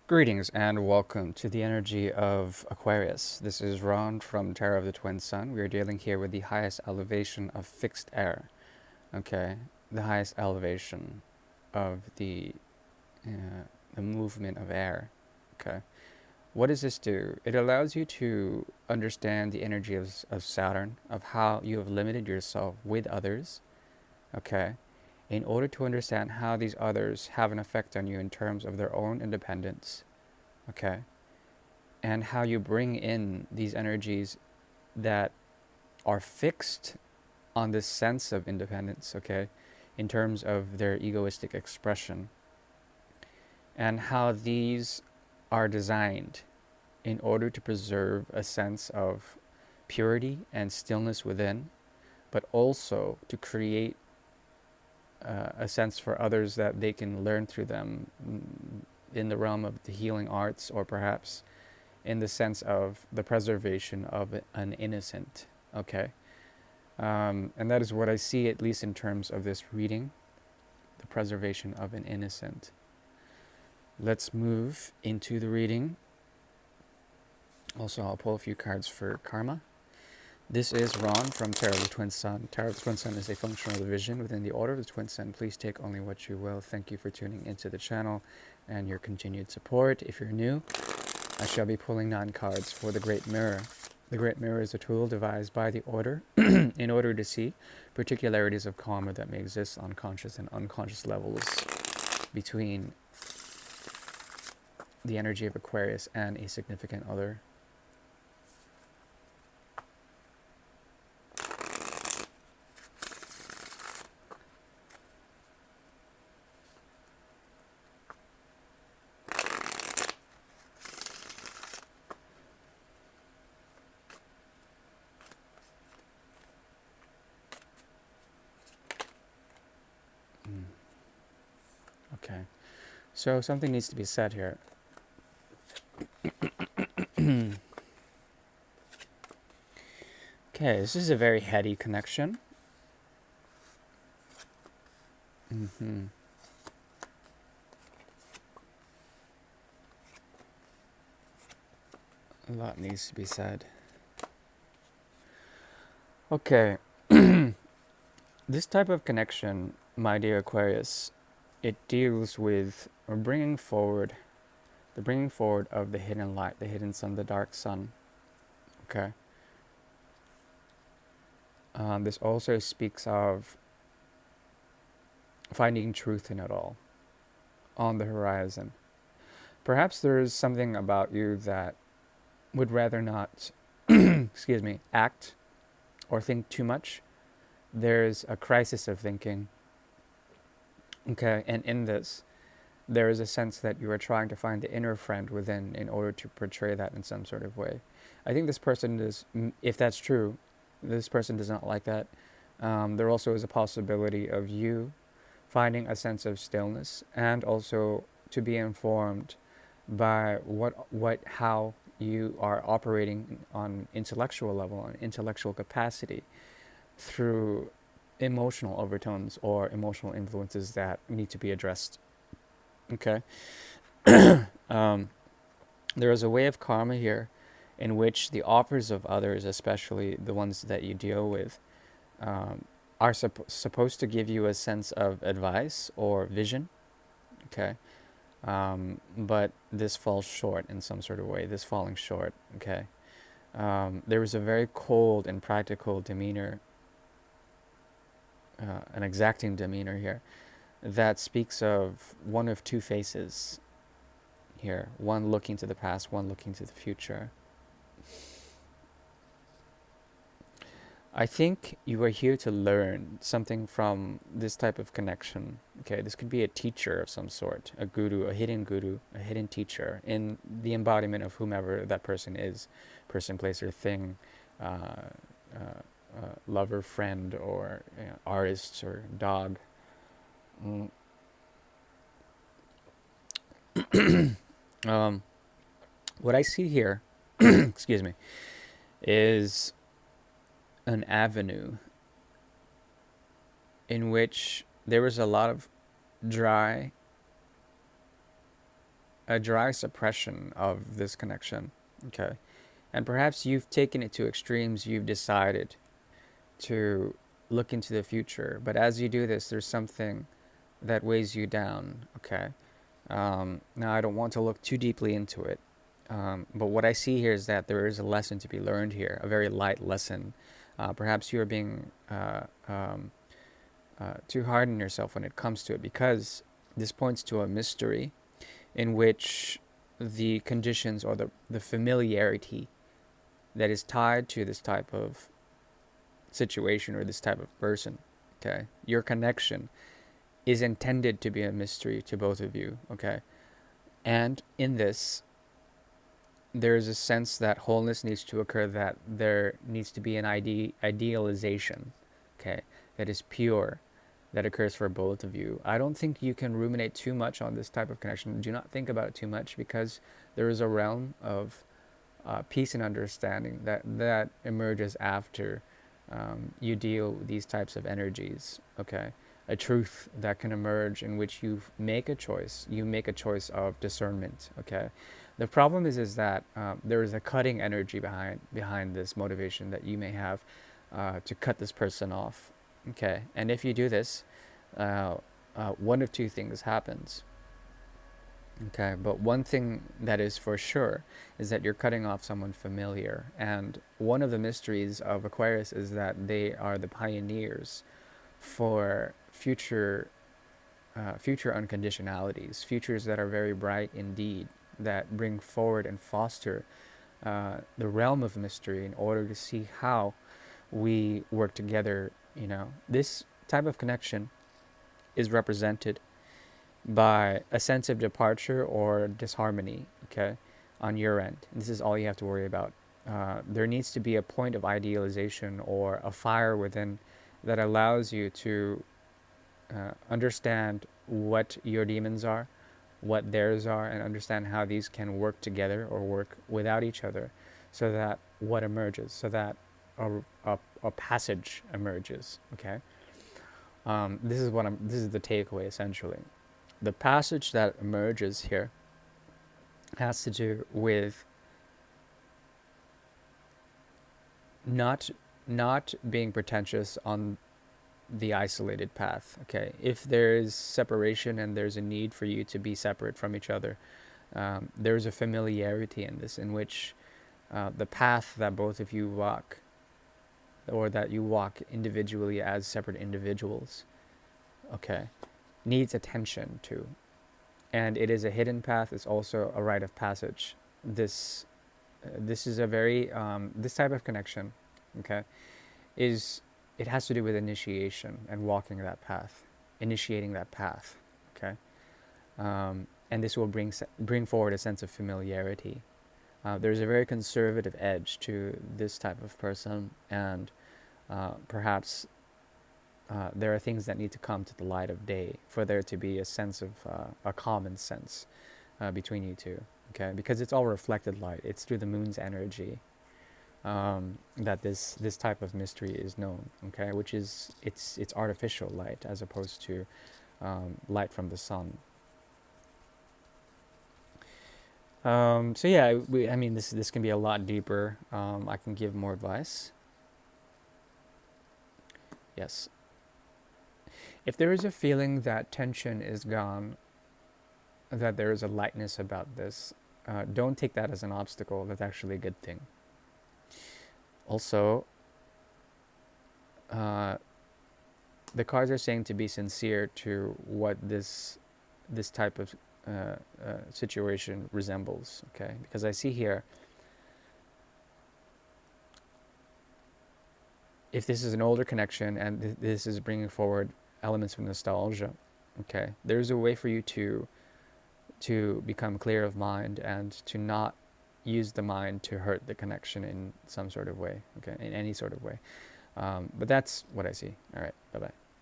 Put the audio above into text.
Greetings and welcome to the energy of Aquarius. This is Ron from Tarot of the Twin Sun. We are dealing here with the highest elevation of fixed air. Okay, the highest elevation of the movement of air. Okay, what does this do? It allows you to understand the energy of Saturn, of how you have limited yourself with others. Okay, in order to understand how these others have an effect on you in terms of their own independence. Okay, and how you bring in these energies that are fixed on this sense of independence, okay, in terms of their egoistic expression, and how these are designed in order to preserve a sense of purity and stillness within, but also to create a sense for others that they can learn through them in the realm of the healing arts, or perhaps in the sense of the preservation of an innocent. Okay. And that is what I see, at least in terms of this reading, the preservation of an innocent. Let's move into the reading. Also, I'll pull a few cards for karma. This is Ron from Tarot of the Twin Sun. Tarot of the Twin Sun is a functional division within the Order of the Twin Sun. Please take only what you will. Thank you for tuning into the channel and your continued support. If you're new, I shall be pulling 9 cards for the Great Mirror. The Great Mirror is a tool devised by the Order in order to see particularities of karma that may exist on conscious and unconscious levels between the energy of Aquarius and a significant other. Okay, so something needs to be said here. Okay, this is a very heady connection. A lot needs to be said. Okay, this type of connection, my dear Aquarius, it deals with bringing forward, the bringing forward of the hidden light, the hidden sun, the dark sun. Okay. This also speaks of finding truth in it all, on the horizon. Perhaps there is something about you that would rather not, excuse me, act or think too much. There's a crisis of thinking. Okay, and in this, there is a sense that you are trying to find the inner friend within in order to portray that in some sort of way. I think this person is, if that's true, this person does not like that. There also is a possibility of you finding a sense of stillness, and also to be informed by how you are operating on intellectual level, on intellectual capacity, through emotional overtones or emotional influences that need to be addressed. Okay. There is a way of karma here in which the offers of others, especially the ones that you deal with, are supposed to give you a sense of advice or vision. Okay. But this falls short in some sort of way, this falling short. Okay. There is a very cold and practical demeanor, an exacting demeanor here, that speaks of one of two faces here, one looking to the past, one looking to the future. I think you are here to learn something from this type of connection. Okay, this could be a teacher of some sort, a guru, a hidden teacher in the embodiment of whomever that person is, person, place, or thing, lover, friend, or artist, or dog. What I see here, excuse me, is an avenue in which there was a lot of dry a dry suppression of this connection. Okay. And perhaps you've taken it to extremes. You've decided to look into the future. But as you do this, there's something that weighs you down. Okay. Now, I don't want to look too deeply into it. But what I see here is that there is a lesson to be learned here, a very light lesson. Perhaps you are being too hard on yourself when it comes to it, because this points to a mystery in which the conditions or the familiarity that is tied to this type of situation or this type of person, okay, your connection is intended to be a mystery to both of you, okay? And in this, there is a sense that wholeness needs to occur, that there needs to be an idealization, okay, that is pure, that occurs for both of you. I don't think you can ruminate too much on this type of connection. Do not think about it too much, because there is a realm of peace and understanding that emerges after you deal with these types of energies, okay? A truth that can emerge in which you make a choice. You make a choice of discernment, okay? The problem is that there is a cutting energy behind this motivation that you may have to cut this person off, okay? And if you do this, one of two things happens. Okay, but one thing that is for sure is that you're cutting off someone familiar. And one of the mysteries of Aquarius is that they are the pioneers for future unconditionalities, futures that are very bright indeed, that bring forward and foster the realm of mystery in order to see how we work together. You know, this type of connection is represented by a sense of departure or disharmony, okay, on your end. This is all you have to worry about. There needs to be a point of idealization or a fire within that allows you to understand what your demons are, what theirs are, and understand how these can work together or work without each other, so that what emerges, so that a passage emerges, okay? This is the takeaway essentially. The passage that emerges here has to do with not being pretentious on the isolated path. Okay, if there is separation and there's a need for you to be separate from each other, there's a familiarity in this, in which the path that both of you walk, or that you walk individually as separate individuals, okay, needs attention to. And it is a hidden path. It's also a rite of passage. This is a very this type of connection, okay, is it has to do with initiation and walking that path, initiating that path, okay, and this will bring forward a sense of familiarity. There's a very conservative edge to this type of person, and perhaps there are things that need to come to the light of day for there to be a sense of a common sense between you two, okay? Because it's all reflected light. It's through the moon's energy that this type of mystery is known, okay? Which is it's artificial light as opposed to light from the sun. So yeah, I mean, this can be a lot deeper. I can give more advice. Yes. If there is a feeling that tension is gone, that there is a lightness about this, don't take that as an obstacle. That's actually a good thing. Also, the cards are saying to be sincere to what this type of situation resembles, okay? Because I see here, if this is an older connection and this is bringing forward elements of nostalgia, okay, there's a way for you to become clear of mind and to not use the mind to hurt the connection in some sort of way, okay, in any sort of way. But that's what I see. All right, bye-bye.